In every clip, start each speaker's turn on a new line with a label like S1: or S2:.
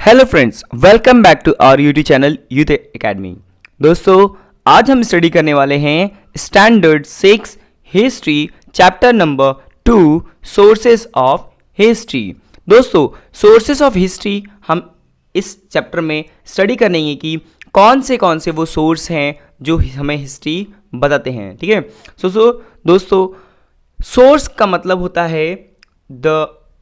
S1: Hello friends, welcome back to our YouTube channel youth academy. दोस्तों, आज हम study करने वाले हैं standard 6 history chapter number 2 sources of history. दोस्तों, सोर्सेस ऑफ हिस्ट्री हम इस चैप्टर में स्टडी करेंगे कि कौन से वो सोर्स हैं जो हमें हिस्ट्री बताते हैं। ठीक है। दोस्तों, सोर्स का मतलब होता है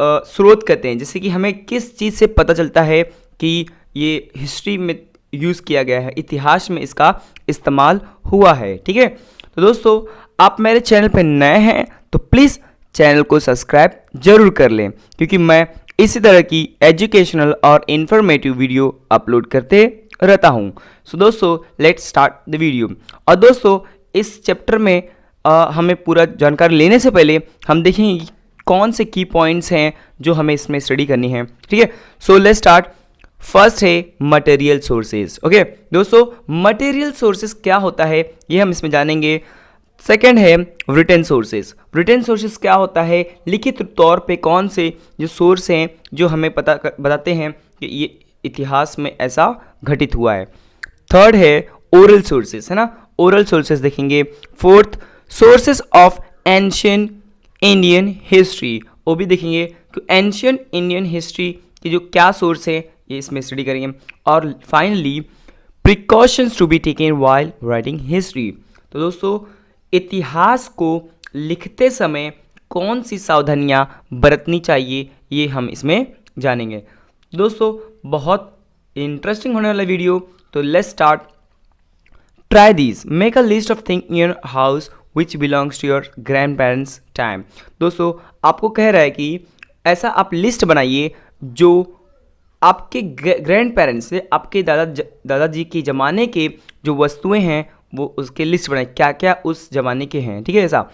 S1: स्रोत कहते हैं, जैसे कि हमें किस चीज़ से पता चलता है कि ये हिस्ट्री में यूज़ किया गया है, इतिहास में इसका इस्तेमाल हुआ है। ठीक है। तो दोस्तों, आप मेरे चैनल पर नए हैं तो प्लीज़ चैनल को सब्सक्राइब जरूर कर लें, क्योंकि मैं इसी तरह की एजुकेशनल और इन्फॉर्मेटिव वीडियो अपलोड करते रहता हूँ। दोस्तों, लेट्स स्टार्ट द वीडियो। और दोस्तों, इस चैप्टर में हमें पूरा जानकारी लेने से पहले हम देखेंगे कि कौन से की पॉइंट्स हैं जो हमें इसमें स्टडी करनी है। ठीक है। So let's start. फर्स्ट है मटेरियल सोर्सेज। ओके दोस्तों, मटेरियल सोर्सेज क्या होता है ये हम इसमें जानेंगे। सेकंड है रिटन सोर्सेज। रिटन सोर्सेज क्या होता है, लिखित तौर पे कौन से जो सोर्स हैं जो हमें बताते हैं कि ये इतिहास में ऐसा घटित हुआ है। थर्ड है ओरल सोर्सेज, है ना, ओरल सोर्सेज देखेंगे। Fourth, sources of ancient Indian history, वो भी देखेंगे कि एंशियंट इंडियन हिस्ट्री की जो क्या सोर्स है ये इसमें स्टडी करेंगे। और finally precautions to be taken while writing history. तो दोस्तों, इतिहास को लिखते समय कौन सी सावधानियां बरतनी चाहिए ये हम इसमें जानेंगे। दोस्तों, बहुत इंटरेस्टिंग होने वाला वीडियो, तो let's start. Try this, make a list of thing in your house which belongs to your grandparents time. दोस्तों, आपको कह रहा है कि ऐसा आप लिस्ट बनाइए जो आपके ग्रैंड पेरेंट्स से, आपके दादाजी के ज़माने के जो वस्तुएं हैं वो उसके लिस्ट बनाए, क्या क्या उस ज़माने के हैं। ठीक है ऐसा।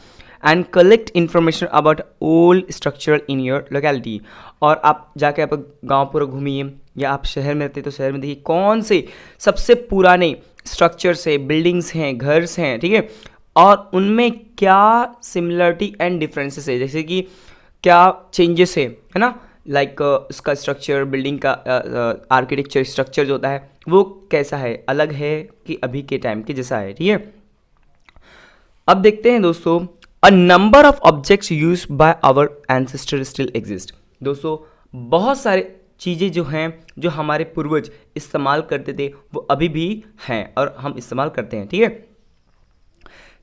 S1: And collect information about old structure in your locality. और आप जाके आप गाँव पूरा घूमिए, या आप शहर में रहते तो शहर में देखिए कौन से सबसे पुराने स्ट्रक्चर्स है, बिल्डिंग्स हैं, घर्स हैं। ठीक है। और उनमें क्या सिमिलरिटी एंड डिफरेंसेस है, जैसे कि क्या चेंजेस है ना, लाइक उसका स्ट्रक्चर, बिल्डिंग का आर्किटेक्चर स्ट्रक्चर जो होता है वो कैसा है, अलग है कि अभी के टाइम के जैसा है। ठीक है। अब देखते हैं दोस्तों, a number of objects used by our ancestor still exist. दोस्तों, बहुत सारे चीज़ें जो हैं जो हमारे पूर्वज इस्तेमाल करते थे वो अभी भी हैं और हम इस्तेमाल करते हैं। ठीक है।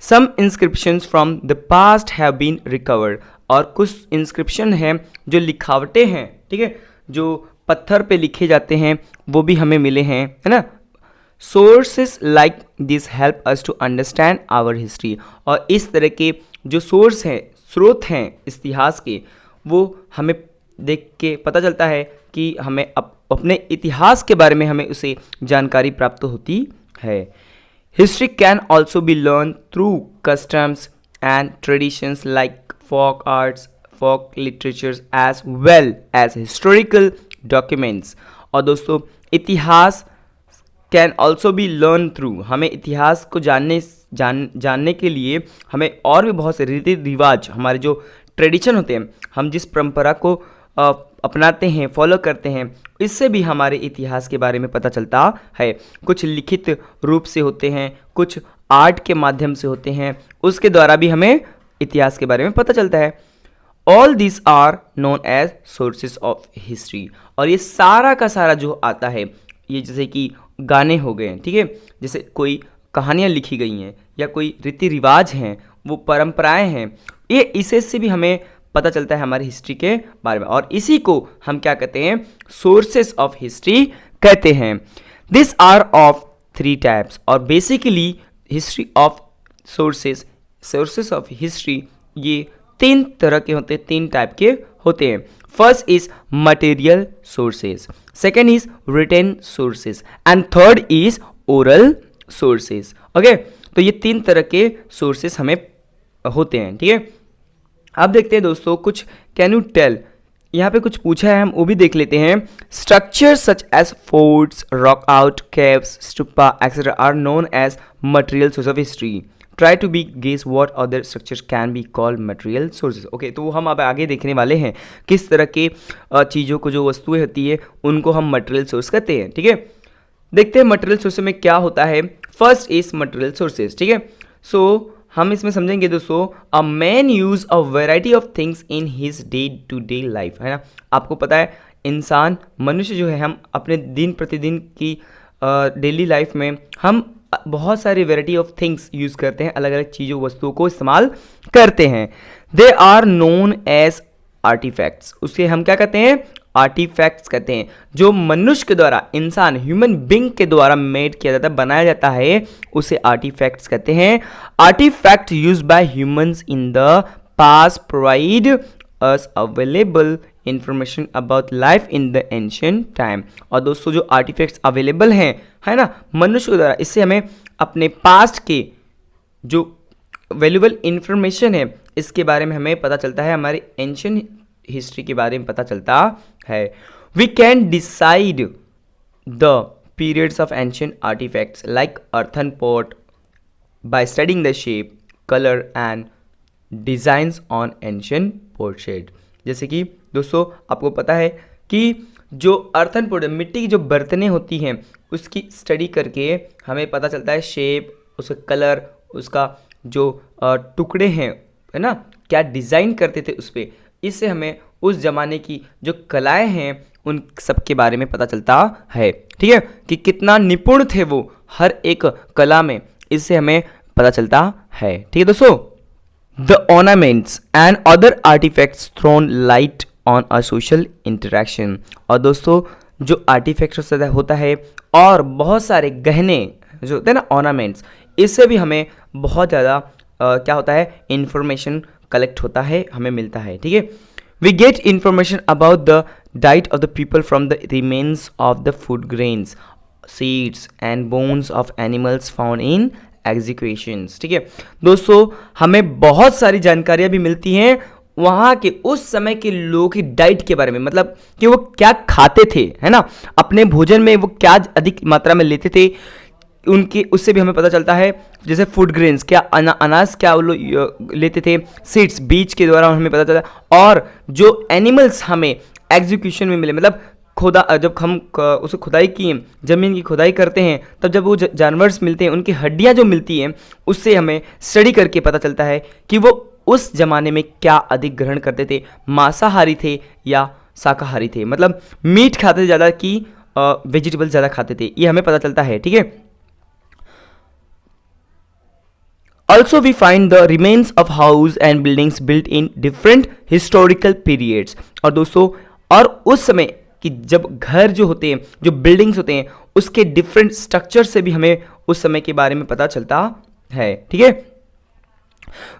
S1: Some inscriptions from the past have been recovered। और कुछ इंस्क्रिप्शन हैं जो लिखावटें हैं, ठीक है, जो पत्थर पे लिखे जाते हैं वो भी हमें मिले हैं, है ना। Sources like this help us to understand our history. और इस तरह के जो सोर्स हैं, स्रोत हैं इतिहास के, वो हमें देख के पता चलता है कि हमें अपने इतिहास के बारे में हमें उसे जानकारी प्राप्त होती है। History can also be learned through customs and traditions like folk arts, folk literatures as well as historical documents। और दोस्तों, इतिहास can also be learned through, हमें इतिहास को जानने के लिए हमें और भी बहुत से रीति रिवाज, हमारे जो ट्रेडिशन होते हैं, हम जिस परंपरा को अपनाते हैं, फॉलो करते हैं, इससे भी हमारे इतिहास के बारे में पता चलता है। कुछ लिखित रूप से होते हैं, कुछ आर्ट के माध्यम से होते हैं, उसके द्वारा भी हमें इतिहास के बारे में पता चलता है। All this are known as sources of history. और ये सारा का सारा जो आता है, ये जैसे कि गाने हो गए, ठीक है, जैसे कोई कहानियाँ लिखी गई हैं या कोई रीति रिवाज हैं, वो परंपराएं हैं, ये इसे से भी हमें पता चलता है हमारी हिस्ट्री के बारे में। और इसी को हम क्या कहते हैं, सोर्सेस ऑफ हिस्ट्री कहते हैं। This are of 3 types. और basically history of sources of history ये 3 तरह के होते हैं, 3 टाइप के होते हैं। First is material sources, second is written sources and third is oral sources. Okay, तो ये 3 तरह के सोर्सेस हमें होते हैं। ठीक है। अब देखते हैं दोस्तों, कुछ कैन यू टेल, यहाँ पे कुछ पूछा है, हम वो भी देख लेते हैं। Structure such as forts, rock out, caves, stupa etcetera are known as material source of history. Try to be guess what other structure can be called material sources. Okay, तो हम अब आगे देखने वाले हैं किस तरह के चीज़ों को, जो वस्तुएं होती है उनको हम मटेरियल सोर्स कहते हैं। ठीक है, देखते हैं मटेरियल सोर्स में क्या होता है। First is material sources. ठीक है, सो हम इसमें समझेंगे दोस्तों, a man use a variety of things in his day to day life, है ना। आपको पता है इंसान, मनुष्य जो है, हम अपने दिन प्रतिदिन की डेली लाइफ में हम बहुत सारी वेराइटी ऑफ थिंग्स यूज़ करते हैं, अलग अलग चीज़ों वस्तुओं को इस्तेमाल करते हैं। They are known as artifacts, उसे हम क्या कहते हैं, आर्टिफैक्ट्स कहते हैं, जो मनुष्य के द्वारा, इंसान ह्यूमन बींग के द्वारा मेड किया जाता है, बनाया जाता है, उसे आर्टिफैक्ट्स कहते हैं। Artifact use by humans in the past provide us available information about life in the ancient time. और दोस्तों जो आर्टिफैक्ट्स अवेलेबल हैं, है ना, मनुष्य के द्वारा, इससे हमें अपने पास्ट के जो वैल्यूबल इंफॉर्मेशन है इसके बारे में हमें पता चलता है, हमारी एंशिएंट हिस्ट्री के बारे में पता चलता है। We can decide the periods of ancient artifacts like earthen pot by studying the shape, colour and designs on ancient portrait. जैसे कि दोस्तों आपको पता है कि जो अर्थन पॉट, मिट्टी की जो बर्तनें होती हैं, उसकी स्टडी करके हमें पता चलता है शेप, उसका कलर, उसका जो टुकड़े हैं, है ना, क्या डिज़ाइन करते थे उस पर। इससे हमें उस ज़माने की जो कलाएं हैं उन सब के बारे में पता चलता है। ठीक है, कि कितना निपुण थे वो हर एक कला में, इससे हमें पता चलता है। ठीक है दोस्तों, the ornaments and other artifacts thrown light on a social interaction. और दोस्तों जो आर्टिफैक्ट्स होता है और बहुत सारे गहने जो होते हैं ना, ऑर्नामेंट्स, इससे भी हमें बहुत ज़्यादा क्या होता है, इंफॉर्मेशन कलेक्ट होता है, हमें मिलता है। ठीक है, we get information about the diet of the people from the remains of the food grains, seeds and bones of animals found in executions. ठीक है दोस्तों, हमें बहुत सारी जानकारियां भी मिलती हैं वहाँ के उस समय के लोगों की डाइट के बारे में, मतलब कि वो क्या खाते थे, है ना, अपने भोजन में वो क्या अधिक मात्रा में लेते थे, उनके उससे भी हमें पता चलता है। जैसे फूड ग्रेन्स, क्या अनाज क्या वो लोग लेते थे, सीड्स, बीज के द्वारा हमें पता चलता। और जो एनिमल्स हमें एग्जीक्यूशन में मिले, मतलब जब हम उसे खुदाई की, ज़मीन की खुदाई करते हैं, तब जब वो जानवर्स मिलते हैं, उनकी हड्डियाँ जो मिलती हैं, उससे हमें स्टडी करके पता चलता है कि वो उस ज़माने में क्या अधिक ग्रहण करते थे, मांसाहारी थे या शाकाहारी थे, मतलब मीट खाते थे ज़्यादा कि वेजिटेबल ज़्यादा खाते थे, ये हमें पता चलता है। ठीक है, also we find the remains of house and buildings built in different historical periods। और दोस्तों, और उस समय कि जब घर जो होते हैं, जो बिल्डिंग्स होते हैं, उसके डिफरेंट स्ट्रक्चर से भी हमें उस समय के बारे में पता चलता है। ठीक है,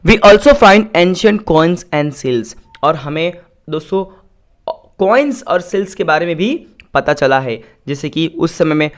S1: we also find ancient coins and seals. और हमें दोस्तों कॉइन्स और सिल्स के बारे में भी पता चला है, जैसे कि उस समय में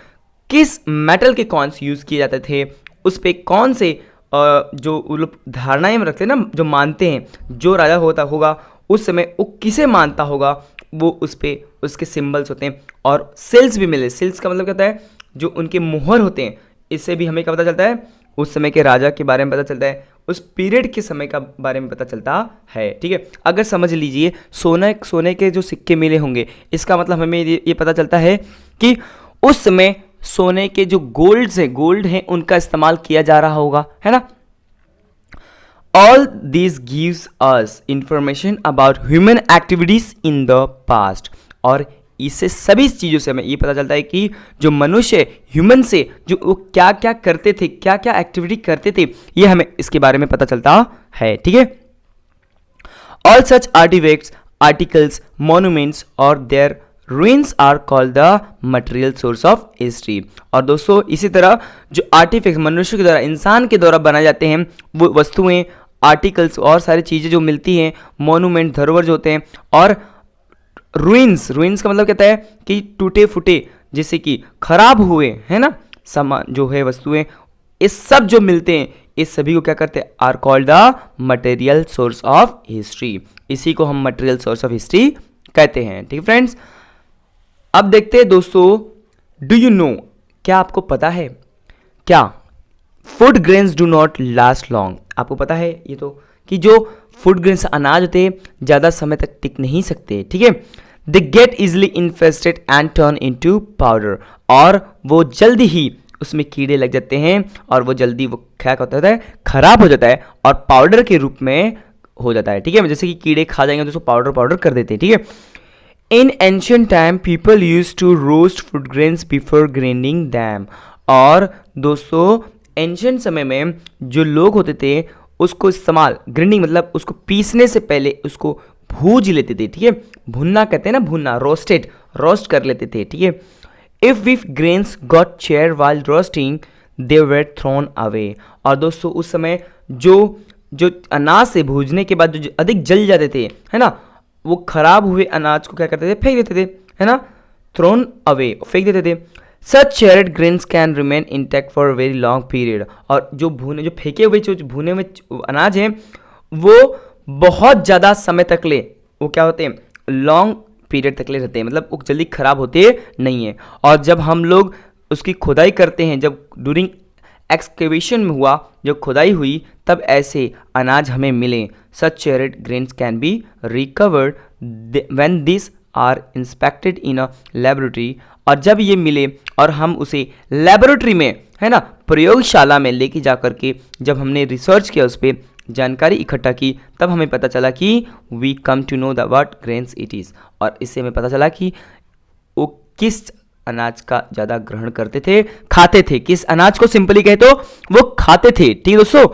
S1: किस मेटल के कॉइन्स यूज़ किए जाते थे, उस पर कौन से जो लोग धारणाएं रखते हैं ना, जो मानते हैं, जो राजा होगा उस समय वो किसे मानता होगा, वो उस पर उसके सिंबल्स होते हैं। और सेल्स भी मिले, सेल्स का मतलब क्या होता है, जो उनके मुहर होते हैं, इससे भी हमें क्या पता चलता है, उस समय के राजा के बारे में पता चलता है, उस पीरियड के समय का बारे में पता चलता है। ठीक है, अगर समझ लीजिए सोने के जो सिक्के मिले होंगे, इसका मतलब हमें ये पता चलता है कि उस समय सोने के जो गोल्ड हैं उनका इस्तेमाल किया जा रहा होगा, है ना। All this gives us information about human activities in the past. और इससे सभी चीज़ों से हमें ये पता चलता है कि जो मनुष्य ह्यूमन से जो वो क्या क्या करते थे, क्या क्या एक्टिविटी करते थे, ये हमें इसके बारे में पता चलता है। ठीक है, all such artifacts, articles, monuments और their ruins are called the material source of history। और दोस्तों इसी तरह जो आर्टिफैक्ट्स मनुष्य के द्वारा, इंसान के द्वारा बनाए जाते हैं, वो वस्तुएं, आर्टिकल्स और सारी चीज़ें जो मिलती हैं, मॉन्यूमेंट, धरोहर जो होते हैं, और ruins का मतलब कहता है कि टूटे फूटे, जैसे कि खराब हुए, है ना, सामान जो है, वस्तुएं, ये सब जो मिलते हैं, इस सभी को क्या करते हैं, are called the material source of history. इसी को हम मटेरियल सोर्स ऑफ हिस्ट्री कहते हैं। ठीक है फ्रेंड्स, अब देखते हैं दोस्तों, डू यू नो, क्या आपको पता है, क्या food grains do not last long. आपको पता है ये तो कि जो फूड ग्रेन्स अनाज होते हैं ज़्यादा समय तक टिक नहीं सकते, ठीक है। They get easily infested and turn into powder, और वो जल्दी ही उसमें कीड़े लग जाते हैं और वो जल्दी वो क्या होता है, खराब हो जाता है और पाउडर के रूप में हो जाता है, ठीक है। जैसे कि कीड़े खा जाएंगे तो उसको पाउडर पाउडर कर देते हैं, ठीक है। In ancient time people use to roast food grains before grinding them. और दोस्तों एंशियंट समय में जो लोग होते थे उसको इस्तेमाल, ग्राइंडिंग मतलब उसको पीसने से पहले उसको भूज लेते थे, ठीक है। भुनना कहते हैं ना, भुनना, रोस्ट कर लेते थे, ठीक है। If grains got chair while roasting they were thrown away. और दोस्तों उस समय जो अनाज से भूजने के बाद जो अधिक जल जाते थे, है ना, वो खराब हुए अनाज को क्या करते थे, फेंक देते थे, है ना, थ्रोन अवे, फेंक देते थे। Such charred grains can remain intact for very long period. और जो फेंके हुए जो भुने हुए अनाज हैं वो बहुत ज़्यादा समय तक ले वो क्या होते हैं, लॉन्ग पीरियड तक ले रहते हैं, मतलब वो जल्दी खराब होते नहीं है। और जब हम लोग उसकी खुदाई करते हैं, जब ड्यूरिंग एक्सकेवेशन में हुआ, जब खुदाई हुई तब ऐसे अनाज हमें मिले। Such charred grains can be recovered when this are inspected in a laboratory. और जब ये मिले और हम उसे लेबोरेटरी में, है ना, प्रयोगशाला में लेके जा करके जब हमने रिसर्च किया, उस पर जानकारी इकट्ठा की, तब हमें पता चला कि we come to know the what grains it is. और इससे हमें पता चला कि वो किस अनाज का ज़्यादा ग्रहण करते थे, खाते थे, किस अनाज को सिंपली कहे तो वो खाते थे, ठीक है दोस्तों।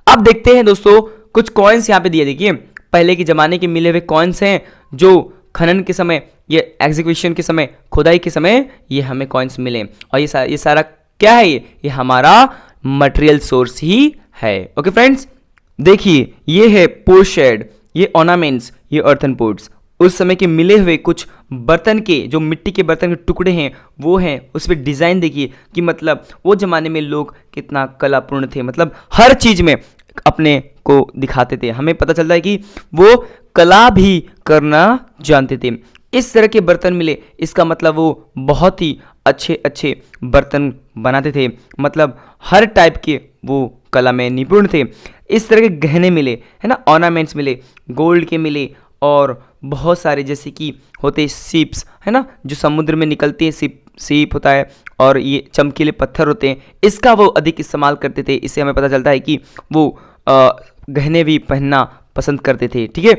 S1: अब देखते हैं दोस्तों कुछ कॉइन्स यहाँ पे दिए, देखिए पहले के ज़माने के मिले हुए कॉइन्स हैं जो खनन के समय, ये एग्जीक्यूशन के समय, खुदाई के समय ये हमें कॉइन्स मिले। और ये सारा क्या है, ये हमारा मटेरियल सोर्स ही है। ओके फ्रेंड्स, देखिए ये है पोशेड, ये ऑर्नामेंट्स, ये अर्थन पोर्ट्स। उस समय के मिले हुए कुछ बर्तन के, जो मिट्टी के बर्तन के टुकड़े हैं वो हैं, उस पर डिज़ाइन देखिए कि मतलब वो ज़माने में लोग कितना कलापूर्ण थे, मतलब हर चीज़ में अपने को दिखाते थे। हमें पता चलता है कि वो कला भी करना जानते थे। इस तरह के बर्तन मिले, इसका मतलब वो बहुत ही अच्छे अच्छे बर्तन बनाते थे, मतलब हर टाइप के वो कला में निपुण थे। इस तरह के गहने मिले, है ना, ऑर्नामेंट्स मिले, गोल्ड के मिले, और बहुत सारे जैसे कि होते शिप्स, है ना, जो समुद्र में निकलते हैं, सीप होता है, और ये चमकीले पत्थर होते हैं, इसका वो अधिक इस्तेमाल करते थे। इससे हमें पता चलता है कि वो गहने भी पहनना पसंद करते थे, ठीक है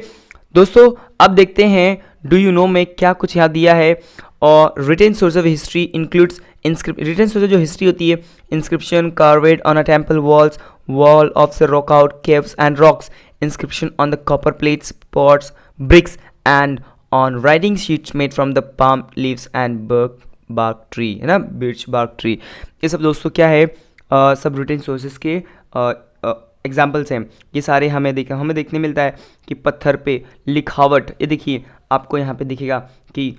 S1: दोस्तों। अब देखते हैं डू यू नो में क्या कुछ यहाँ दिया है। और written source of history includes written source जो हिस्ट्री होती है, inscription carved on a temple walls, wall of the rock out caves and rocks, inscription on the copper plates, pots, bricks and on writing sheets made from the palm leaves and bark tree, है ना, birch bark tree. ये सब दोस्तों क्या है, सब retain sources के examples हैं। ये सारे हमें देखने मिलता है कि पत्थर पे लिखावट, ये देखिए आपको यहाँ पे दिखेगा कि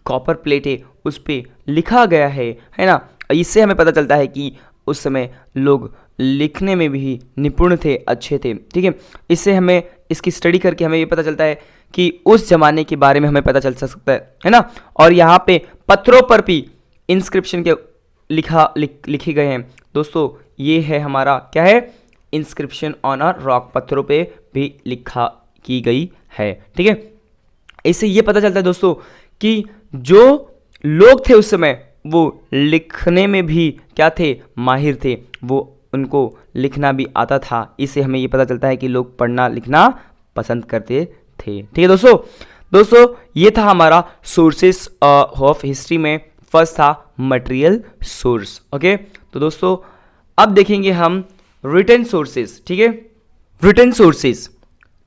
S1: कॉपर प्लेट है, उस पे लिखा गया है ना। इससे हमें पता चलता है कि उस समय लोग लिखने में भी निपुण थे, अच्छे थे, ठीक है। इससे हमें इसकी स्टडी करके हमें ये पता चलता है कि उस जमाने के बारे में हमें पता चल सकता है ना। और यहाँ पे पत्थरों पर भी इंस्क्रिप्शन के लिखे गए हैं दोस्तों। ये है हमारा क्या है, इंस्क्रिप्शन ऑन अ रॉक, पत्थरों पे भी लिखा की गई है, ठीक है। इससे ये पता चलता है दोस्तों कि जो लोग थे उस समय वो लिखने में भी क्या थे, माहिर थे, वो उनको लिखना भी आता था। इससे हमें ये पता चलता है कि लोग पढ़ना लिखना पसंद करते थे, ठीक है दोस्तों ये था हमारा सोर्सेस ऑफ हिस्ट्री में। फर्स्ट था मटेरियल सोर्स, ओके। तो दोस्तों अब देखेंगे हम रिटन सोर्सेस, ठीक है। रिटन सोर्सेस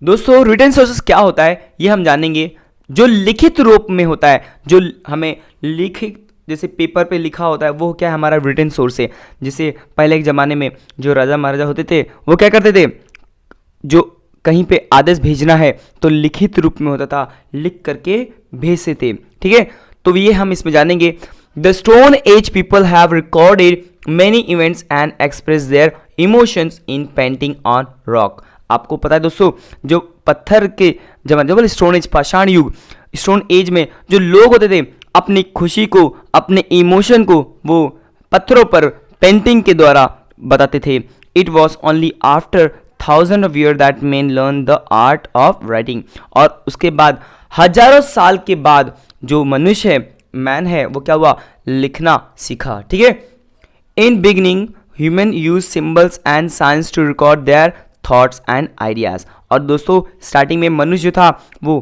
S1: दोस्तों, रिटन सोर्सेस क्या होता है ये हम जानेंगे। जो लिखित रूप में होता है, जो हमें लिखित जैसे पेपर पे लिखा होता है, वो क्या है, हमारा रिटन सोर्स है। जैसे पहले के ज़माने में जो राजा महाराजा होते थे वो क्या करते थे, जो कहीं पे आदेश भेजना है तो लिखित रूप में होता था, लिख करके भेजते थे, ठीक है। तो ये हम इसमें जानेंगे। The stone as people have recorded many events and express their emotions in painting on rock. आपको पता है दोस्तों, जो पत्थर के जब स्टोन एज, पाषाण युग, स्टोन एज में जो लोग होते थे अपनी खुशी को, अपने इमोशन को वो पत्थरों पर पेंटिंग के द्वारा बताते थे। It was only after thousand of year that man learn the art of writing, और उसके बाद हजारों साल के बाद जो मनुष्य है, मैन है, वो क्या हुआ, लिखना सीखा। ठीक है। In beginning human use symbols and signs to record their thoughts and ideas. और दोस्तों स्टार्टिंग में मनुष्य जो था वो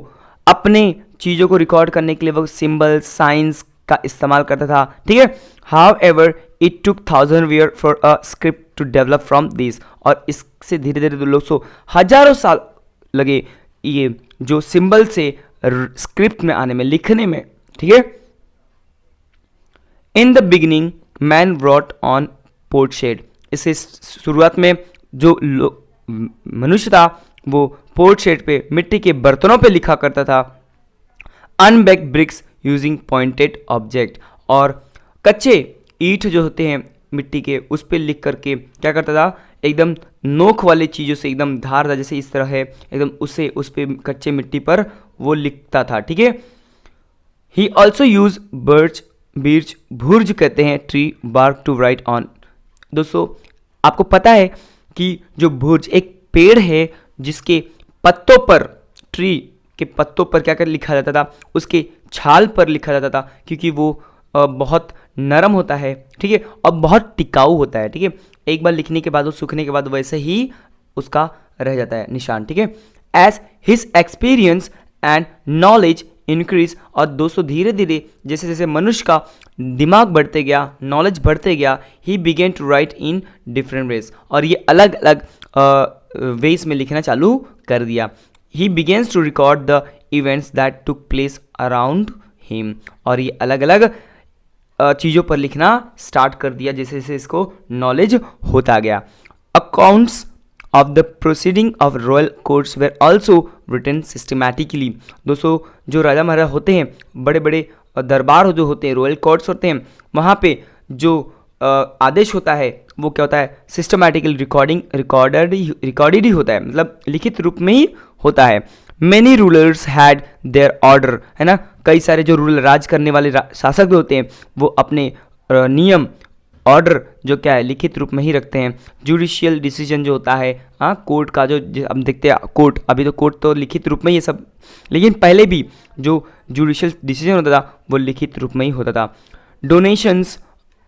S1: अपने चीज़ों को रिकॉर्ड करने के लिए वो सिंबल्स, साइंस का इस्तेमाल करता था। ठीक है। However it took thousand year for a script to develop from this, और इससे धीरे धीरे लोग हजारों साल लगे ये जो सिंबल से स्क्रिप्ट में आने में, लिखने में। ठीक है। In the beginning man wrote on potsherd, इसे शुरुआत में जो मनुष्य था वो पोर्टशेड पे, मिट्टी के बर्तनों पे लिखा करता था। अनबेक्ड ब्रिक्स यूजिंग पॉइंटेड ऑब्जेक्ट, और कच्चे ईंट जो होते हैं मिट्टी के, उस पर लिख करके क्या करता था, एकदम नोक वाली चीज़ों से, एकदम धारदार जैसे इस तरह है, एकदम उसे उस पे कच्चे मिट्टी पर वो लिखता था। ठीक है। ही ऑल्सो यूज बीर्च, भुर्ज कहते हैं tree bark to write on. दोस्तों आपको पता है कि जो भुर्ज एक पेड़ है जिसके पत्तों पर, ट्री के पत्तों पर क्या कर लिखा जाता था, उसके छाल पर लिखा जाता था, क्योंकि वो बहुत नरम होता है। ठीक है। और बहुत टिकाऊ होता है। ठीक है। एक बार लिखने के बाद, वो सूखने के बाद वैसे ही उसका रह जाता है निशान। ठीक है। As his experience and knowledge increase, और दोस्तों धीरे धीरे जैसे जैसे मनुष्य का दिमाग बढ़ते गया, नॉलेज बढ़ते गया, he began to write in different ways, और ये अलग अलग वेज में लिखना चालू कर दिया। He begins to record the events that took place around him, और ये अलग अलग चीज़ों पर लिखना स्टार्ट कर दिया जैसे जैसे इसको नॉलेज होता गया। Accounts of the proceeding of royal courts were also written systematically. दोस्तों जो राजा महाराजा होते हैं, बड़े बड़े दरबार जो होते हैं, रॉयल कोर्ट्स होते हैं, वहाँ पे जो आदेश होता है वो क्या होता है, सिस्टमैटिकली रिकॉर्डेड ही होता है, मतलब लिखित रूप में ही होता है। Many rulers had there order, है ना, कई सारे जो रूलर, राज करने वाले शासक जो होते हैं वो अपने नियम, ऑर्डर जो क्या है लिखित रूप में ही रखते हैं। जुडिशियल डिसीजन जो होता है, हाँ, कोर्ट का जो हम देखते हैं कोर्ट, अभी तो कोर्ट तो लिखित रूप में ये सब, लेकिन पहले भी जो जुडिशियल डिसीजन होता था वो लिखित रूप में ही होता था। डोनेशंस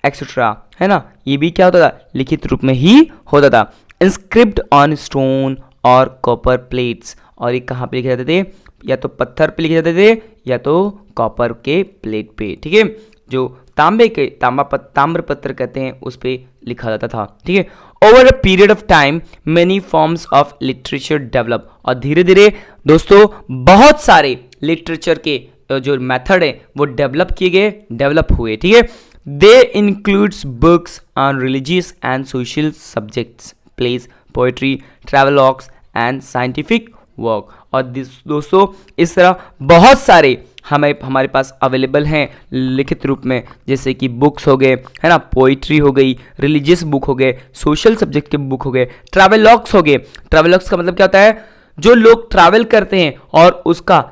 S1: एक्सेट्रा, है ना, ये भी क्या होता था, लिखित रूप में ही होता था। इंस्क्रिप्ट ऑन स्टोन और कॉपर प्लेट्स, और ये कहाँ पे लिखे जाते थे, या तो पत्थर पे लिखे जाते थे या तो कॉपर के प्लेट पे। ठीक है। जो तांबे के ताम्र पत्र कहते हैं उस पे लिखा जाता था। ठीक है। Over a period of time many forms of literature develop, और धीरे धीरे दोस्तों बहुत सारे लिटरेचर के जो मेथड है वो डेवलप किए गए, डेवलप हुए। ठीक है। They includes books on religious and social subjects, plays, poetry, travelogues and scientific work. और दोस्तों इस तरह बहुत सारे हमारे पास अवेलेबल हैं लिखित रूप में, जैसे कि बुक्स हो गए, है ना, पोइट्री हो गई, रिलीजियस बुक हो गए, सोशल सब्जेक्ट के बुक हो गए, ट्रैवलॉग्स हो गए। ट्रैवलॉग्स का मतलब क्या होता है, जो लोग ट्रैवल करते हैं और उसका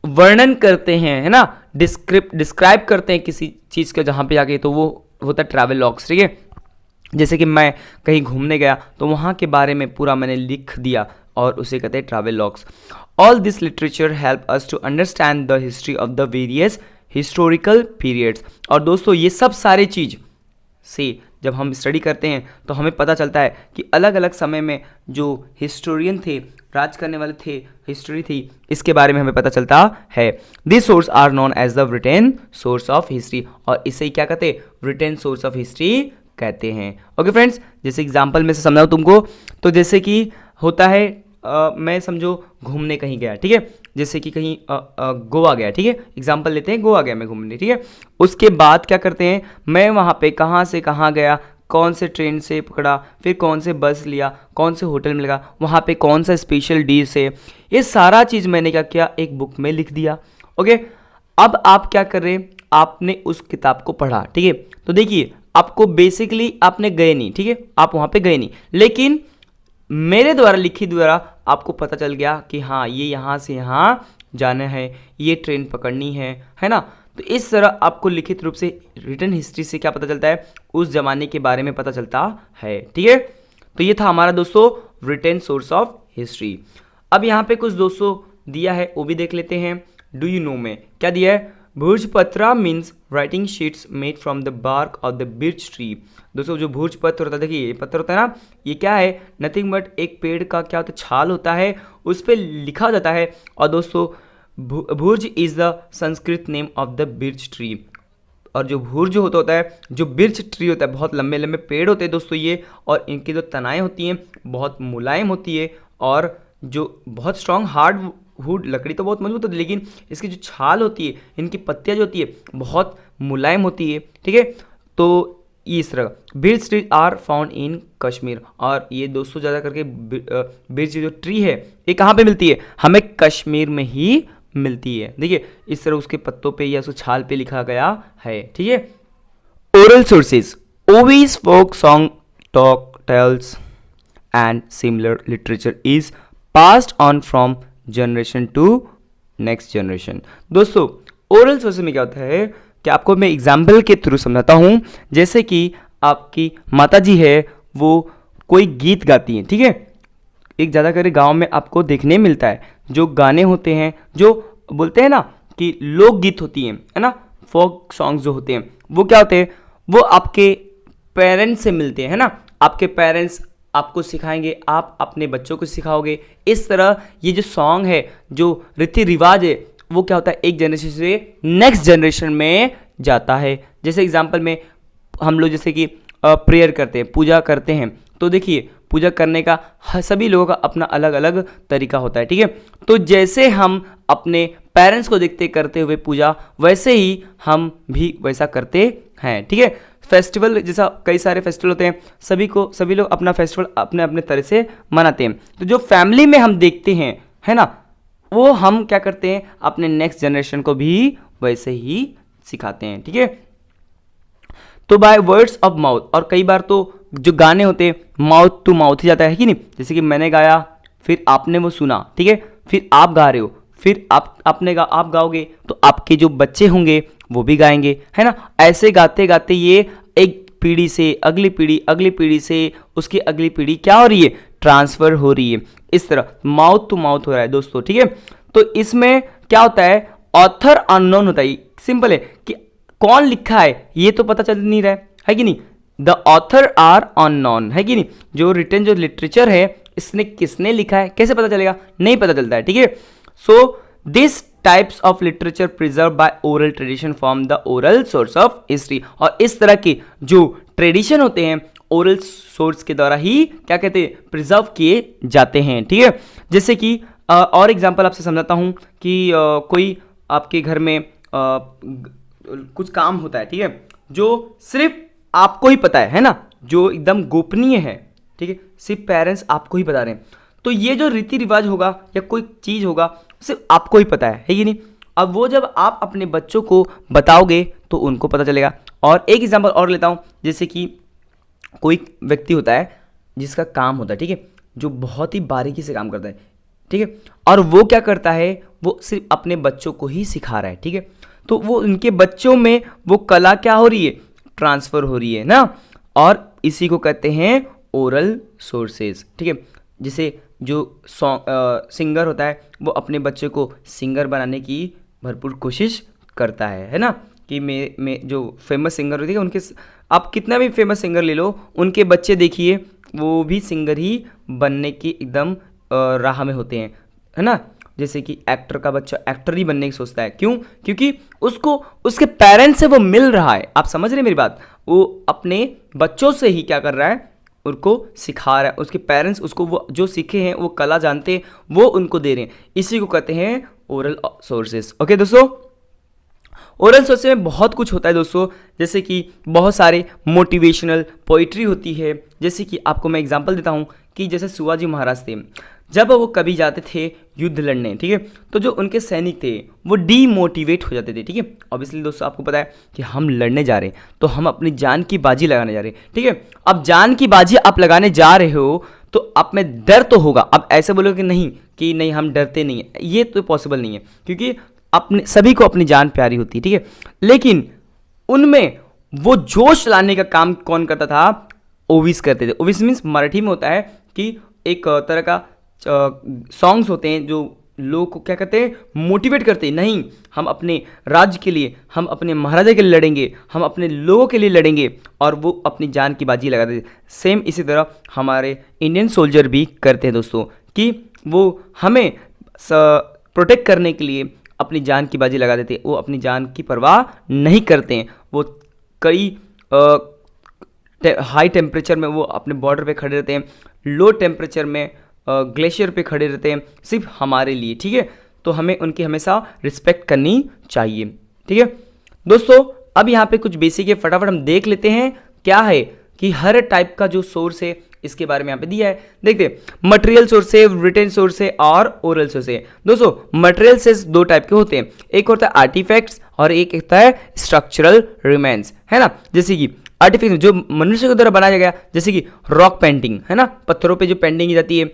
S1: वर्णन करते हैं, है ना, डिस्क्राइब करते हैं किसी चीज़ का जहाँ पे जाके, तो वो होता है ट्रैवलॉग्स। ठीक है। जैसे कि मैं कहीं घूमने गया तो वहाँ के बारे में पूरा मैंने लिख दिया, और उसे कहते हैं travelogues. All this literature help us to understand the history of the various historical periods. और दोस्तों ये सब सारे चीज़ से जब हम स्टडी करते हैं तो हमें पता चलता है कि अलग अलग समय में जो हिस्टोरियन थे, राज करने वाले थे, हिस्ट्री थी, इसके बारे में हमें पता चलता है। This source are known as the written source of history, और इसे क्या कहते हैं, रिटेन सोर्स ऑफ हिस्ट्री कहते हैं। ओके फ्रेंड्स, जैसे एग्जांपल में से समझाऊँ तुमको, तो जैसे कि होता है मैं समझो घूमने कहीं गया, ठीक है, जैसे कि कहीं गोवा गया, ठीक है, एग्जांपल लेते हैं, गोवा गया मैं घूमने, ठीक है। उसके बाद क्या करते हैं, मैं वहाँ पे कहाँ से कहाँ गया, कौन से ट्रेन से पकड़ा, फिर कौन से बस लिया, कौन से होटल में लगा, वहाँ पे कौन सा स्पेशल डिश है, ये सारा चीज़ मैंने क्या किया, एक बुक में लिख दिया। ओके, अब आप क्या कर रहे हैं, आपने उस किताब को पढ़ा, ठीक है। तो देखिए आपको बेसिकली आपने गए नहीं, ठीक है, आप वहाँ पे गए नहीं, लेकिन मेरे द्वारा लिखित द्वारा आपको पता चल गया कि हाँ ये यहाँ से यहाँ जाना है, ये ट्रेन पकड़नी है ना। तो इस तरह आपको लिखित रूप से रिटन हिस्ट्री से क्या पता चलता है, उस जमाने के बारे में पता चलता है। ठीक है, तो ये था हमारा दोस्तों रिटन सोर्स ऑफ हिस्ट्री। अब यहाँ पे कुछ दोस्तों दिया है, वो भी देख लेते हैं। डू यू नो में क्या दिया है, bhurjapatra means writing sheets made from the bark of the birch tree. दोस्तों जो भुर्जपत्र होता है, देखिए ये पत्थर होता है ना, ये क्या है, नथिंग बट एक पेड़ का क्या होता है, छाल होता है, उस पर लिखा जाता है। और दोस्तों bhurj is the Sanskrit name of the birch tree. और जो भुर्ज होता है, जो बिर्च ट्री होता है, बहुत लंबे लंबे पेड़ होते हैं दोस्तों ये, और इनकी जो तनाएं होती हैं बहुत मुलायम होती है, और जो बहुत स्ट्रॉन्ग हार्ड वुड, लकड़ी तो बहुत मजबूत होती है, लेकिन इसकी जो छाल होती है, इनकी पत्तियां जो होती है बहुत मुलायम होती है। ठीक है, तो इस तरह birch tree are found in Kashmir. और ये दोस्तों ज़्यादा करके बिर्च जो ट्री है ये कहाँ पे मिलती है, हमें कश्मीर में ही मिलती है। देखिए इस तरह उसके पत्तों पे या उसको छाल पे लिखा गया है। ठीक है, oral sources, ovis, folk song, टॉक tales and similar literature is passed on from generation to next generation. दोस्तों ओरल सोर्सेज में क्या होता है कि आपको मैं एग्जाम्पल के थ्रू समझाता हूँ। जैसे कि आपकी माता जी है, वो कोई गीत गाती हैं। ठीक है, एक ज़्यादा करके गांव में आपको देखने मिलता है, जो गाने होते हैं, जो बोलते हैं ना कि लोकगीत होती हैं, है ना, फोक सॉन्ग्स जो होते हैं, वो क्या होते हैं, वो आपके पेरेंट्स से मिलते हैं, है ना। आपके पेरेंट्स आपको सिखाएंगे, आप अपने बच्चों को सिखाओगे। इस तरह ये जो सॉन्ग है, जो रीति रिवाज है, वो क्या होता है, एक जनरेशन से नेक्स्ट जनरेशन में जाता है। जैसे एग्जाम्पल में हम लोग जैसे कि प्रेयर करते हैं, पूजा करते हैं, तो देखिए पूजा करने का सभी लोगों का अपना अलग अलग तरीका होता है। ठीक है, तो जैसे हम अपने पेरेंट्स को देखते करते हुए पूजा, वैसे ही हम भी वैसा करते हैं। ठीक है, फेस्टिवल जैसा कई सारे फेस्टिवल होते हैं, सभी लोग अपना फेस्टिवल अपने अपने तरह से मनाते हैं। तो जो फैमिली में हम देखते हैं, है ना, वो हम क्या करते हैं, अपने नेक्स्ट जनरेशन को भी वैसे ही सिखाते हैं। ठीक है, तो बाय वर्ड्स ऑफ माउथ, और कई बार तो जो गाने होते हैं माउथ टू माउथ ही जाता है कि नहीं। जैसे कि मैंने गाया, फिर आपने वो सुना, ठीक है, फिर आप गा रहे हो, फिर आप गाओगे, तो आपके जो बच्चे होंगे वो भी गाएंगे, है ना। ऐसे गाते गाते ये एक पीढ़ी से अगली पीढ़ी, अगली पीढ़ी से उसकी अगली पीढ़ी क्या हो रही है, ट्रांसफर हो रही है। इस तरह माउथ टू माउथ हो रहा है दोस्तों। ठीक है, तो इसमें क्या होता है, ऑथर अननोन होता है। सिंपल है कि कौन लिखा है ये तो पता चल नहीं रहा है कि नहीं। द ऑथर आर अननोन, है कि नहीं। जो रिटन जो लिटरेचर है, इसने किसने लिखा है कैसे पता चलेगा, नहीं पता चलता है। ठीक है, so this types of literature preserve by oral tradition form the oral source of history. और इस तरह के जो ट्रेडिशन होते हैं ओरल सोर्स के द्वारा ही क्या कहते हैं, प्रिजर्व किए जाते हैं। ठीक है, जैसे कि और एग्जांपल आपसे समझाता हूं कि कोई आपके घर में कुछ काम होता है, ठीक है, जो सिर्फ आपको ही पता है ना, जो एकदम गोपनीय है। ठीक है, सिर्फ पेरेंट्स आपको ही बता रहे हैं, तो ये जो रीति रिवाज होगा या कोई चीज़ होगा सिर्फ आपको ही पता है कि नहीं। अब वो जब आप अपने बच्चों को बताओगे तो उनको पता चलेगा। और एक एग्जांपल और लेता हूँ, जैसे कि कोई व्यक्ति होता है जिसका काम होता है, ठीक है, जो बहुत ही बारीकी से काम करता है, ठीक है, और वो क्या करता है, वो सिर्फ अपने बच्चों को ही सिखा रहा है। ठीक है, तो वो उनके बच्चों में वो कला क्या हो रही है, ट्रांसफर हो रही है ना। और इसी को कहते हैं ओरल सोर्सेज। ठीक है, जैसे जो सिंगर होता है वो अपने बच्चे को सिंगर बनाने की भरपूर कोशिश करता है ना। कि मैं जो फेमस सिंगर होती है उनके, आप कितना भी फेमस सिंगर ले लो, उनके बच्चे देखिए वो भी सिंगर ही बनने की एकदम राह में होते हैं, है ना। जैसे कि एक्टर का बच्चा एक्टर ही बनने की सोचता है, क्यों, क्योंकि उसको उसके पेरेंट्स से वो मिल रहा है। आप समझ रहे हैं मेरी बात, वो अपने बच्चों से ही क्या कर रहा है, उनको सिखा रहा है। उसके पेरेंट्स उसको वो जो सीखे हैं, वो कला जानते हैं, वो उनको दे रहे हैं। इसी को कहते हैं ओरल सोर्सेज। ओके दोस्तों, ओरल सोर्सेज में बहुत कुछ होता है दोस्तों, जैसे कि बहुत सारे मोटिवेशनल पोइट्री होती है। जैसे कि आपको मैं एग्जांपल देता हूँ कि जैसे शिवाजी महाराज थे, जब वो कभी जाते थे युद्ध लड़ने, ठीक है, तो जो उनके सैनिक थे वो डीमोटिवेट हो जाते थे। ठीक है, ऑब्वियसली दोस्तों आपको पता है कि हम लड़ने जा रहे हैं तो हम अपनी जान की बाजी लगाने जा रहे हैं। ठीक है, अब जान की बाजी आप लगाने जा रहे हो तो आप में डर तो होगा। अब ऐसे बोलोगे कि नहीं हम डरते नहीं हैं, ये तो पॉसिबल नहीं है, क्योंकि अपने सभी को अपनी जान प्यारी होती है, ठीक है, लेकिन उनमें वो जोश लाने का काम कौन करता था? ओवीस करते थे। ओवीस मीन्स मराठी में होता है कि एक तरह का सॉन्ग्स होते हैं जो लोगों को क्या कहते हैं, मोटिवेट करते हैं। नहीं, हम अपने राज्य के लिए, हम अपने महाराजा के लिए लड़ेंगे, हम अपने लोगों के लिए लड़ेंगे, और वो अपनी जान की बाजी लगाते थे। सेम इसी तरह हमारे इंडियन सोल्जर भी करते हैं दोस्तों, कि वो हमें प्रोटेक्ट करने के लिए अपनी जान की बाजी लगा देते हैं। वो अपनी जान की परवाह नहीं करते हैं। वो कई हाई टेम्परेचर में वो अपने बॉर्डर पे खड़े रहते हैं, लो टेम्परेचर में ग्लेशियर पे खड़े रहते हैं, सिर्फ हमारे लिए, ठीक है। तो हमें उनकी हमेशा रिस्पेक्ट करनी चाहिए, ठीक है दोस्तों। अब यहाँ पे कुछ बेसिक है, फटाफट हम देख लेते हैं क्या है कि हर टाइप का जो सोर्स है इसके बारे में यहाँ पे दिया है। देखते, मटेरियल सोर्स है, रिटन सोर्स है और ओरल सोर्स है। दोस्तों मटेरियल सोर्स दो टाइप के होते हैं, एक होता है आर्टिफैक्ट्स और एक होता है स्ट्रक्चरल रिमेन्स, है ना। जैसे कि आर्टिफैक्ट जो मनुष्य के द्वारा बनाया गया, जैसे कि रॉक पेंटिंग, है ना, पत्थरों पे जो पेंटिंग की जाती है,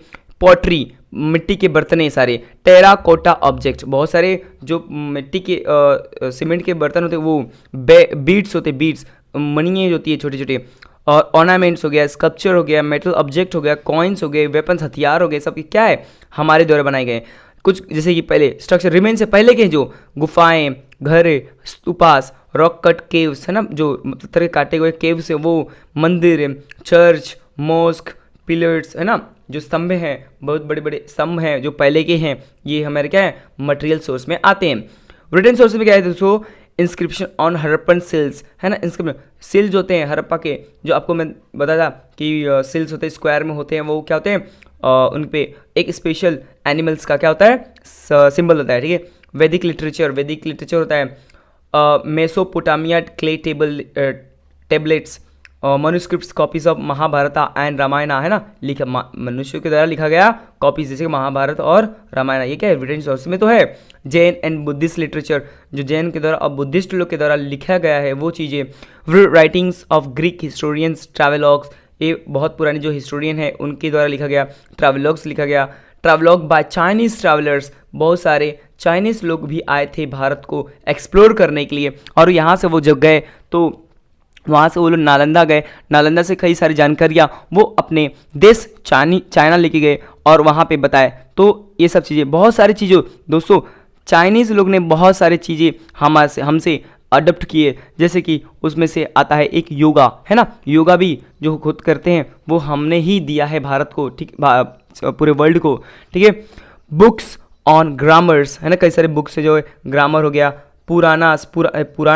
S1: पॉटरी मिट्टी के बर्तन सारे, टेराकोटा ऑब्जेक्ट बहुत सारे जो मिट्टी के सीमेंट के बर्तन होते हैं, वो बीड्स होते हैं, बीड्स मणियाँ होती है छोटे छोटे, और ऑर्नामेंट्स हो गया, स्कल्पचर हो गया, मेटल ऑब्जेक्ट हो गया, कॉइन्स हो गए, वेपन्स हथियार हो गए, सब क्या है हमारे द्वारा बनाए गए। कुछ जैसे कि पहले स्ट्रक्चर रिमेन से पहले के जो गुफाएं, घर, स्तूपास, रॉक कट केव्स, है ना, जो पत्थर के काटे हुए केव्स है, वो मंदिर, चर्च, मॉस्क, पिलर्स, है ना, जो स्तंभ हैं, बहुत बड़े बड़े स्तंभ हैं जो पहले के हैं, ये हमारे क्या है मटेरियल सोर्स में आते हैं। रिटन सोर्स में क्या है दोस्तों? इंस्क्रिप्शन ऑन हड़प्पन सिल्स, है ना, इंस्क्रिप्शन सिल्स होते हैं हड़प्पा के, जो आपको मैं बताया था कि सिल्स होते हैं स्क्वायर में होते हैं, वो क्या होते हैं उन पे एक स्पेशल एनिमल्स का क्या होता है सिंबल होता है, ठीक है। वैदिक लिटरेचर होता है, Mesopotamia clay tablets, manuscripts, copies of Mahabharata and Ramayana, है ना, लिखा मनुष्यों के द्वारा लिखा गया कॉपीज, जैसे महाभारत और रामायण, ये क्या है रिटन सोर्स में तो है। जैन एंड बुद्धिस्ट लिटरेचर, जो जैन के द्वारा और बुद्धिस्ट लोग के द्वारा लिखा गया है वो चीज़ें। राइटिंग्स ऑफ ग्रीक हिस्टोरियंस, ट्रैवलॉग्स, ये बहुत पुराने जो हिस्टोरियन है उनके द्वारा लिखा गया, ट्रैवलॉग्स लिखा गया। ट्रैवलॉग बाय चाइनीज़ ट्रैवलर्स, बहुत सारे चाइनीज़ लोग भी आए थे भारत को एक्सप्लोर करने के लिए, और यहाँ से वो जब गए तो वहाँ से वो लोग नालंदा गए, नालंदा से कई सारी जानकारियाँ वो अपने देश चाइना लेके गए और वहाँ पे बताए। तो ये सब चीज़ें, बहुत सारी चीज़ें दोस्तों चाइनीज़ लोग ने बहुत सारी चीज़ें हमसे अडप्ट किए, जैसे कि उसमें से आता है एक योगा, है ना, योगा भी जो खुद करते हैं वो हमने ही दिया है भारत को, ठीक, पूरे वर्ल्ड को, ठीक है। बुक्स ऑन ग्रामर्स, है ना, कई सारे बुक्स है जो ग्रामर हो गया, पुराण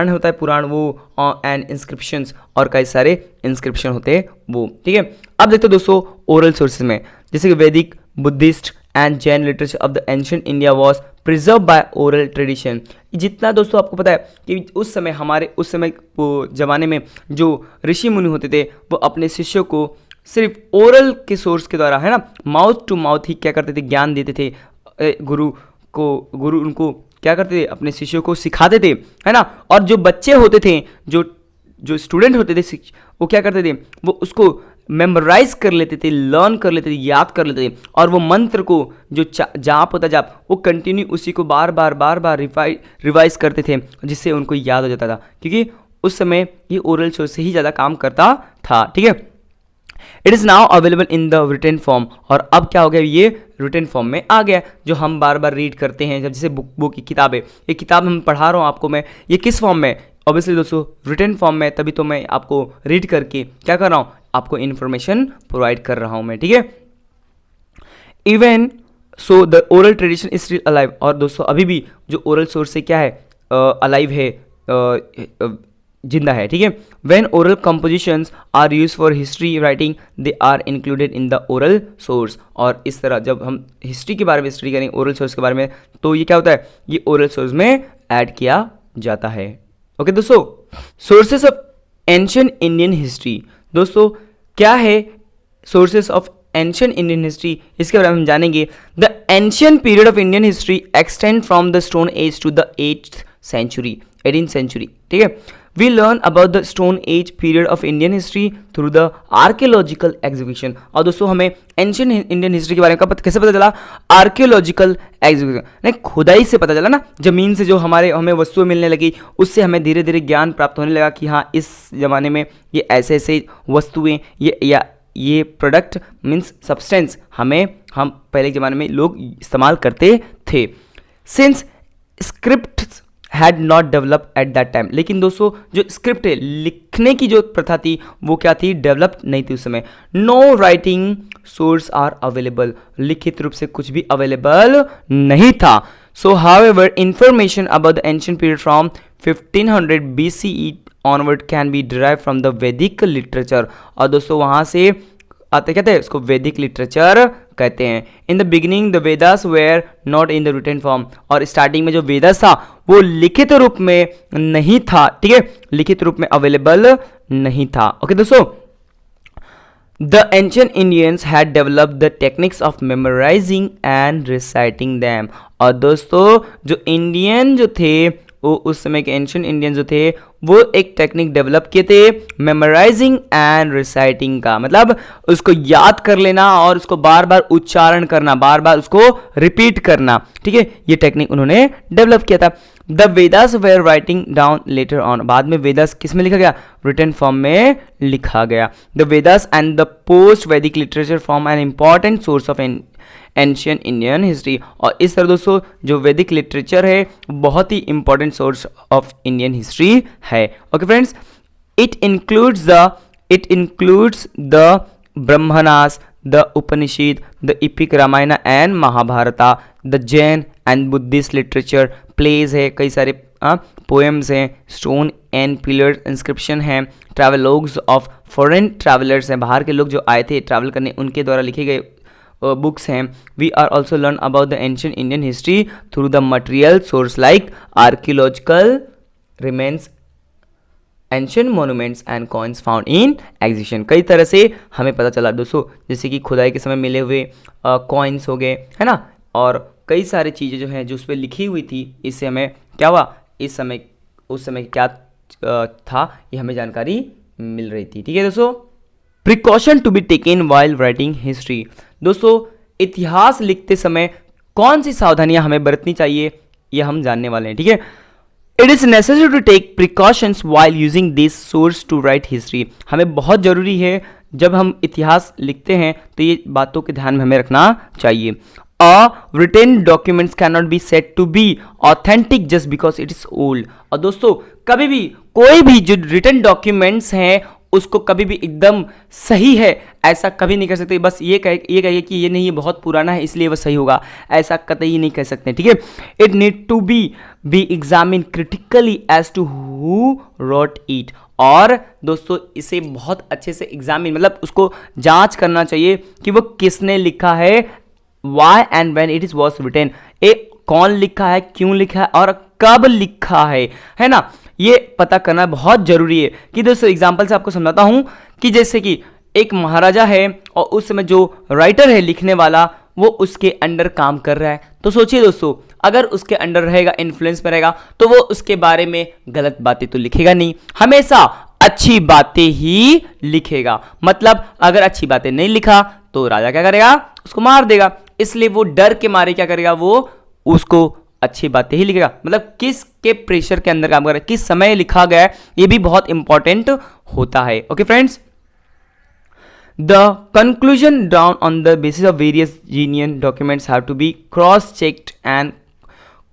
S1: होता है पुराण, वो एंड इंस्क्रिप्शंस, और कई सारे इंस्क्रिप्शन होते हैं वो, ठीक है। अब देखते हो दोस्तों ओरल सोर्सेज में, जैसे कि वैदिक, Buddhist and Jain literature of the ancient India was preserve by oral tradition. जितना दोस्तों आपको पता है कि उस समय ज़माने में जो ऋषि मुनि होते थे वो अपने शिष्यों को सिर्फ ओरल के सोर्स के द्वारा, है ना, माउथ टू माउथ ही क्या करते थे, ज्ञान देते थे। गुरु उनको क्या करते थे, अपने शिष्यों को सिखाते थे, है ना। और जो बच्चे होते थे, जो स्टूडेंट होते थे, वो क्या करते थे, वो उसको मेमोराइज कर लेते थे, लर्न कर लेते थे, याद कर लेते थे, और वो मंत्र को जो जाप होता जाप, वो कंटिन्यू उसी को बार बार रिवाइज करते थे, जिससे उनको याद हो जाता था, क्योंकि उस समय ये ओरल सोर्स से ही ज़्यादा काम करता था, ठीक है। It is now available in the written form, और अब क्या हो गया, ये रिटन फॉर्म में आ गया, जो हम बार बार रीड करते हैं, जब जैसे बुक की किताब है, ये किताब हम पढ़ा रहा हूँ आपको मैं, ये किस फॉर्म में, ऑब्वियसली दोस्तों रिटन फॉर्म में, तभी तो मैं आपको रीड करके क्या कर रहा हूँ, आपको इन्फॉर्मेशन प्रोवाइड कर रहा हूँ मैं, ठीक है। Even so the oral tradition is still alive, और दोस्तों अभी भी जो ओरल सोर्स से क्या है अलाइव है, जिंदा है, ठीक है। When oral compositions are use for history writing they are included in the oral source, और इस तरह जब हम हिस्ट्री के बारे में स्टडी करेंगे ओरल सोर्स के बारे में, तो ये क्या होता है, ये ओरल सोर्स में ऐड किया जाता है। ओके दोस्तों, sources of ancient Indian history, दोस्तों क्या है sources of ancient Indian history, इसके बारे में हम जानेंगे। The ancient period of Indian history extend from the stone age to the 18th century, ठीक है। We learn about the stone age period of Indian history through the archaeological exhibition. और दोस्तों हमें एंशियंट इंडियन हिस्ट्री के बारे में कैसे पता चला? आर्कियोलॉजिकल एग्जीबिशन, नहीं खुदाई से पता चला ना, जमीन से जो हमें वस्तुएं मिलने लगी, उससे हमें धीरे धीरे ज्ञान प्राप्त होने लगा कि हाँ इस जमाने में ये ऐसे ऐसे वस्तुएं ये प्रोडक्ट मीन्स सब्सटेंस हम पहले के ज़माने में लोग इस्तेमाल करते थे। Since script had not develop at that time, लेकिन दोस्तों जो स्क्रिप्ट है, लिखने की जो प्रथा थी वो क्या थी? डेवलप नहीं थी उस समय। No writing source are available, लिखित रूप से कुछ भी अवेलेबल नहीं था। So however information about the ancient period from 1500 BCE onward can be derive from the Vedic literature. और दोस्तों वहाँ से आते कहते हैं उसको वैदिक लिटरेचर कहते हैं। In the beginning the Vedas were not in the written form, और स्टार्टिंग में जो वेदास था वो लिखित रूप में नहीं था, ठीक है, लिखित रूप में अवेलेबल नहीं था। ओके दोस्तों, the ancient Indians had developed the techniques of memorising and reciting them. और दोस्तों जो इंडियन जो थे वो उस समय के एंशिएंट इंडियन जो थे वो एक टेक्निक डेवलप किए थे मेमोराइजिंग एंड रिसाइटिंग का, मतलब उसको याद कर लेना और उसको बार बार उच्चारण करना, बार बार उसको रिपीट करना, ठीक है, ये टेक्निक उन्होंने डेवलप किया था। The Vedas were writing down later on, बाद में वेदास किस में लिखा गया? रिटन फॉर्म में लिखा गया। The Vedas and the post Vedic literature form an important source of ancient Indian history. और इस तरह दोस्तों जो वैदिक लिटरेचर है बहुत ही important source of Indian history है। Okay friends, it includes the Brahmanas, the Upanishad, the epic Ramayana and Mahabharata, the Jain and Buddhist literature, plays है, कई सारे पोएम्स हैं, स्टोन एंड पिलर इंस्क्रिप्शन हैं, ट्रैवलॉग्स ऑफ फॉरेन ट्रैवलर्स हैं, बाहर के लोग जो आए थे ट्रैवल करने उनके द्वारा लिखे गए बुक्स हैं। We are also learn about the ancient Indian history through the material source like archaeological remains, ancient monuments and coins found in exhibition. कई तरह से हमें पता चला दोस्तों, जैसे कि खुदाई के समय मिले हुए कॉइन्स हो गए, है ना, और कई सारी चीज़ें जो हैं जो उस पर लिखी हुई थी, इससे हमें क्या हुआ, उस समय क्या था ये हमें जानकारी मिल रही थी। ठीक है दोस्तों, precaution to be taken while writing history. दोस्तों इतिहास लिखते समय कौन सी सावधानियां हमें बरतनी चाहिए ये हम जानने वाले हैं। ठीक है, it is necessary to take precautions while using this source to write history. हमें बहुत जरूरी है जब हम इतिहास लिखते हैं तो ये बातों के ध्यान में हमें रखना चाहिए। written documents cannot be said to be authentic just because it is old। और दोस्तों कभी भी कोई भी जो रिटन डॉक्यूमेंट्स हैं उसको कभी भी एकदम सही है ऐसा कभी नहीं कर सकते, बस ये कहिए कि ये नहीं, ये बहुत पुराना है इसलिए वो सही होगा, ऐसा कतई नहीं कह सकते। ठीक है, it need to be examine critically as to who wrote it. और दोस्तों इसे बहुत अच्छे से एग्जामिन मतलब उसको जांच करना चाहिए कि वो किसने लिखा है, why and when it is was written, कौन लिखा है, क्यों लिखा है और कब लिखा है ना, ये पता करना बहुत जरूरी है। कि दोस्तों एग्जांपल से आपको समझाता हूं कि जैसे कि एक महाराजा है और उस समय जो राइटर है लिखने वाला वो उसके अंडर काम कर रहा है, तो सोचिए दोस्तों अगर उसके अंडर रहेगा, इन्फ्लुएंस में रहेगा, तो वो उसके बारे में गलत बातें तो लिखेगा नहीं, हमेशा अच्छी बातें ही लिखेगा। मतलब अगर अच्छी बातें नहीं लिखा तो राजा क्या करेगा, उसको मार देगा, इसलिए वो डर के मारे क्या करेगा, वो उसको अच्छी बातें ही लिखेगा। मतलब किस के प्रेशर के अंदर काम कर रहा है, किस समय लिखा गया है, ये भी बहुत इंपॉर्टेंट होता है। Okay friends, the conclusion down on the basis of various genuine documents have to be cross checked and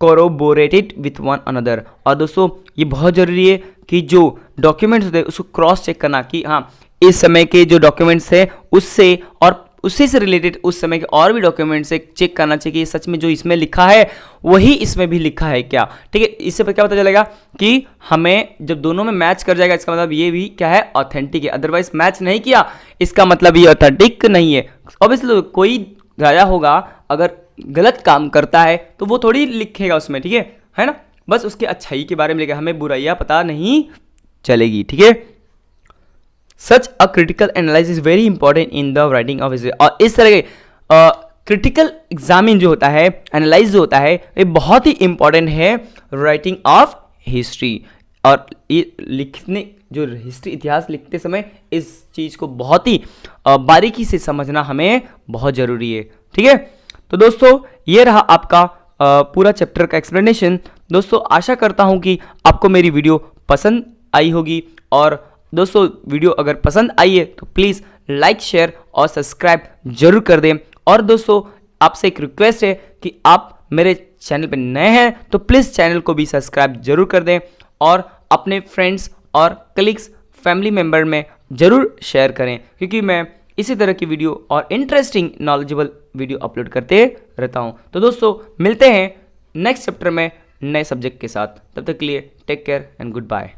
S1: corroborated with one another। और दोस्तों ये बहुत जरूरी है कि जो डॉक्यूमेंट्स होते हैं उसको क्रॉस चेक करना कि हाँ इस समय के जो डॉक्यूमेंट्स है उससे और उसी से रिलेटेड उस समय के और भी डॉक्यूमेंट्स से चेक करना चाहिए कि सच में जो इसमें लिखा है वही इसमें भी लिखा है क्या। ठीक है, इससे पर क्या पता चलेगा कि हमें जब दोनों में मैच कर जाएगा इसका मतलब ये भी क्या है, ऑथेंटिक है। अदरवाइज मैच नहीं किया इसका मतलब ये ऑथेंटिक नहीं है। ऑब्वियसली कोई राजा होगा अगर गलत काम करता है तो वो थोड़ी लिखेगा उसमें, ठीक है ना, बस उसके अच्छाई के बारे में लिखेगा, हमें बुराइयां पता नहीं चलेगी। ठीक है, such a critical analysis is very important in the writing of history. और इस तरह के क्रिटिकल एग्जामिन जो होता है, एनालाइज जो होता है, ये बहुत ही इंपॉर्टेंट है राइटिंग ऑफ हिस्ट्री। और ये लिखने जो हिस्ट्री इतिहास लिखते समय इस चीज़ को बहुत ही बारीकी से समझना हमें बहुत ज़रूरी है। ठीक है, तो दोस्तों ये रहा आपका पूरा चैप्टर का एक्सप्लेनेशन। दोस्तों आशा करता हूँ कि आपको मेरी वीडियो पसंद आई होगी, और दोस्तों वीडियो अगर पसंद आई है तो प्लीज़ लाइक, शेयर और सब्सक्राइब जरूर कर दें। और दोस्तों आपसे एक रिक्वेस्ट है कि आप मेरे चैनल पर नए हैं तो प्लीज़ चैनल को भी सब्सक्राइब जरूर कर दें, और अपने फ्रेंड्स और कलीग्स, फैमिली मेम्बर में ज़रूर शेयर करें, क्योंकि मैं इसी तरह की वीडियो और इंटरेस्टिंग नॉलेजेबल वीडियो अपलोड करते रहता हूं। तो दोस्तों मिलते हैं नेक्स्ट चैप्टर में नए सब्जेक्ट के साथ। तब तक के लिए take care and good bye.